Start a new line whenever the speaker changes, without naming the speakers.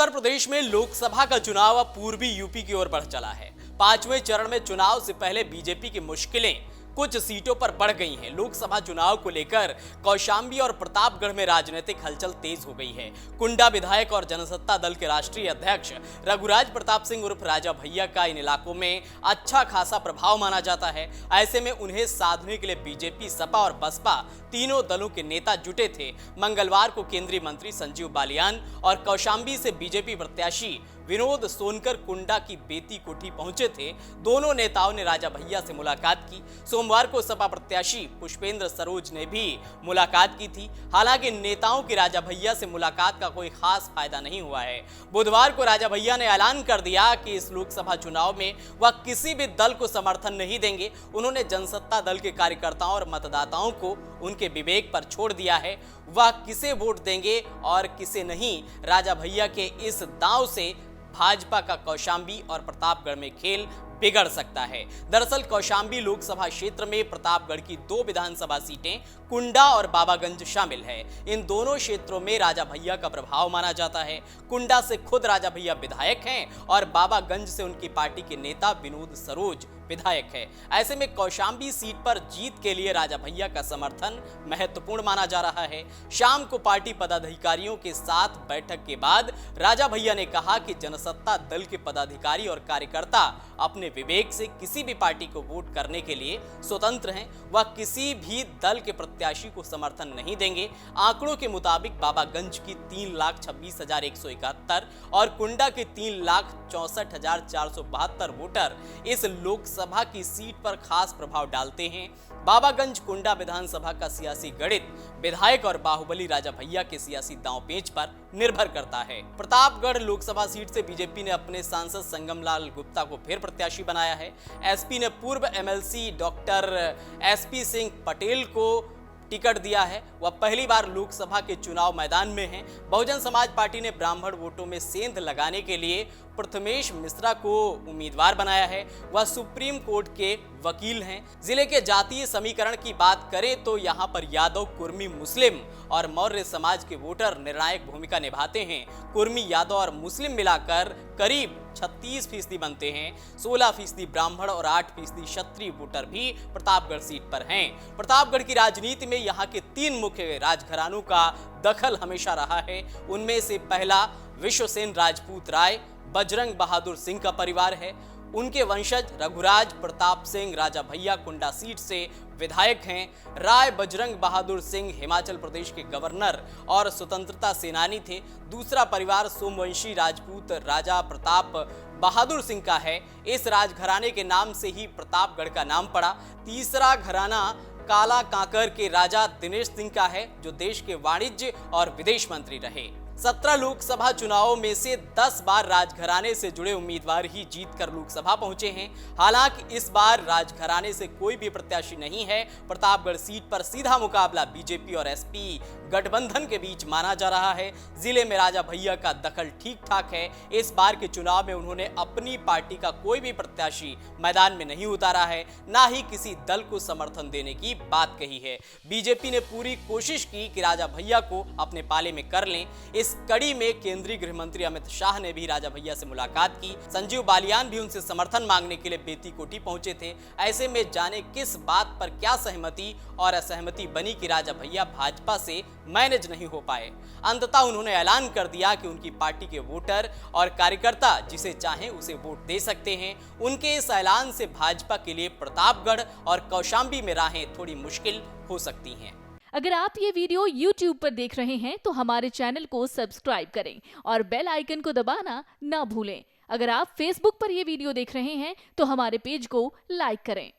उत्तर प्रदेश में लोकसभा का चुनाव अब पूर्वी यूपी की ओर बढ़ चला है। पांचवें चरण में चुनाव से पहले बीजेपी की मुश्किलें कुछ सीटों पर बढ़ गई हैं। लोकसभा चुनाव को लेकर कौशांबी और प्रतापगढ़ में राजनीतिक हलचल तेज हो गई है। कुंडा विधायक और जनसत्ता दल के राष्ट्रीय अध्यक्ष रघुराज प्रताप सिंह उर्फ राजा भैया का इन इलाकों में अच्छा खासा प्रभाव माना जाता है। ऐसे में उन्हें साधने के लिए बीजेपी, सपा और बसपा तीनों दलों के नेता जुटे थे। मंगलवार को केंद्रीय मंत्री संजीव बालियान और कौशांबी से बीजेपी प्रत्याशी विनोद सोनकर कुंडा की बेती कोठी पहुंचे थे। दोनों नेताओं ने राजा भैया से मुलाकात की। सोमवार को सपा प्रत्याशी पुष्पेंद्र सरोज ने भी मुलाकात की थी। हालांकि नेताओं की राजा भैया से मुलाकात का कोई खास फायदा नहीं हुआ है। बुधवार को राजा भैया ने ऐलान कर दिया कि इस लोकसभा चुनाव में वह किसी भी दल को समर्थन नहीं देंगे। उन्होंने जनसत्ता दल के कार्यकर्ताओं और मतदाताओं को उनके विवेक पर छोड़ दिया है। वह किसे वोट देंगे और किसे नहीं, राजा भैया के इस दांव से भाजपा का कौशांबी और प्रतापगढ़ में खेल बिगड़ सकता है। दरअसल कौशांबी लोकसभा क्षेत्र में प्रतापगढ़ की 2 विधानसभा सीटें कुंडा और बाबागंज शामिल है। इन दोनों क्षेत्रों में राजा भैया का प्रभाव माना जाता है। कुंडा से खुद राजा भैया विधायक हैं और बाबागंज से उनकी पार्टी के नेता विनोद सरोज विधायक है। ऐसे में कौशांबी सीट पर जीत के लिए राजा भैया का समर्थन महत्वपूर्ण माना जा रहा है। शाम को पार्टी पदाधिकारियों के साथ बैठक के बाद राजा भैया ने कहा कि जनसत्ता दल के पदाधिकारी और कार्यकर्ता अपने विवेक से किसी भी पार्टी को वोट करने के लिए स्वतंत्र हैं। वह किसी भी दल के प्रत्याशी को समर्थन नहीं देंगे। आंकड़ों के मुताबिक बाबागंज की 3,26,171 और कुंडा के 3,64,472 वोटर इस लोकसभा की सीट पर खास प्रभाव डालते हैं। बाबागंज कुंडा विधानसभा का सियासी गणित विधायक और बाहुबली राजा भैया के सियासी दांवपेच पर निर्भर करता है। प्रतापगढ़ लोकसभा सीट से बीजेपी ने अपने सांसद संगमलाल गुप्ता को फिर प्रत्याशी बनाया है। एसपी ने पूर्व MLC doctor SP Singh Patel को टिकट दिया है। वह पहली बार लोकसभा के चुनाव मैदान में हैं। बहुजन समाज पार्टी ने ब्राह्मण वोटों में सेंध लगाने के लिए प्रथमेश मिश्रा को उम्मीदवार बनाया है। वह सुप्रीम कोर्ट के वकील हैं। जिले के जातीय समीकरण की बात करें तो यहां पर यादव, कुर्मी, मुस्लिम और मौर्य समाज के वोटर निर्णायक भूमिका निभाते हैं। कुर्मी, यादव और मुस्लिम मिलाकर करीब 36% बनते हैं। 16% ब्राह्मण और 8% क्षत्रिय वोटर भी प्रतापगढ़ सीट पर हैं। प्रतापगढ़ की राजनीति में यहाँ के 3 मुख्य राजघरानों का दखल हमेशा रहा है। उनमें से पहला विश्वसेन राजपूत राय बजरंग बहादुर सिंह का परिवार है। उनके वंशज रघुराज प्रताप सिंह राजा भैया कुंडा सीट से विधायक हैं। राय बजरंग बहादुर सिंह हिमाचल प्रदेश के गवर्नर और स्वतंत्रता सेनानी थे। दूसरा परिवार सोमवंशी राजपूत राजा प्रताप बहादुर सिंह का है। इस राजघराने के नाम से ही प्रतापगढ़ का नाम पड़ा। तीसरा घराना काला कांकर के राजा दिनेश सिंह का है, जो देश के वाणिज्य और विदेश मंत्री रहे। 17 लोकसभा चुनावों में से 10 बार राजघराने से जुड़े उम्मीदवार ही जीतकर लोकसभा पहुंचे हैं। हालांकि इस बार राजघराने से कोई भी प्रत्याशी नहीं है। प्रतापगढ़ सीट पर सीधा मुकाबला बीजेपी और एसपी गठबंधन के बीच माना जा रहा है। जिले में राजा भैया का दखल ठीक ठाक है। इस बार के चुनाव में उन्होंने अपनी पार्टी का कोई भी प्रत्याशी मैदान में नहीं उतारा है, ना ही किसी दल को समर्थन देने की बात कही है। बीजेपी ने पूरी कोशिश की कि राजा भैया को अपने पाले में कर लें। इस कड़ी में केंद्रीय गृह मंत्री अमित शाह ने भी राजा भैया से मुलाकात की। संजीव बालियान भी उनसे समर्थन मांगने के लिए बेती कोठी पहुंचे थे। ऐसे में जाने किस बात पर क्या सहमति और असहमति बनी कि राजा भैया भाजपा से मैनेज नहीं हो पाए। अंततः उन्होंने ऐलान कर दिया कि उनकी पार्टी के वोटर और कार्यकर्ता जिसे चाहें उसे वोट दे सकते हैं। उनके इस ऐलान से भाजपा के लिए प्रतापगढ़ और कौशांबी में राहें थोड़ी मुश्किल हो सकती हैं।
अगर आप ये वीडियो YouTube पर देख रहे हैं तो हमारे चैनल को सब्सक्राइब करें और बेल आइकन को दबाना ना भूलें। अगर आप Facebook पर ये वीडियो देख रहे हैं तो हमारे पेज को लाइक करें।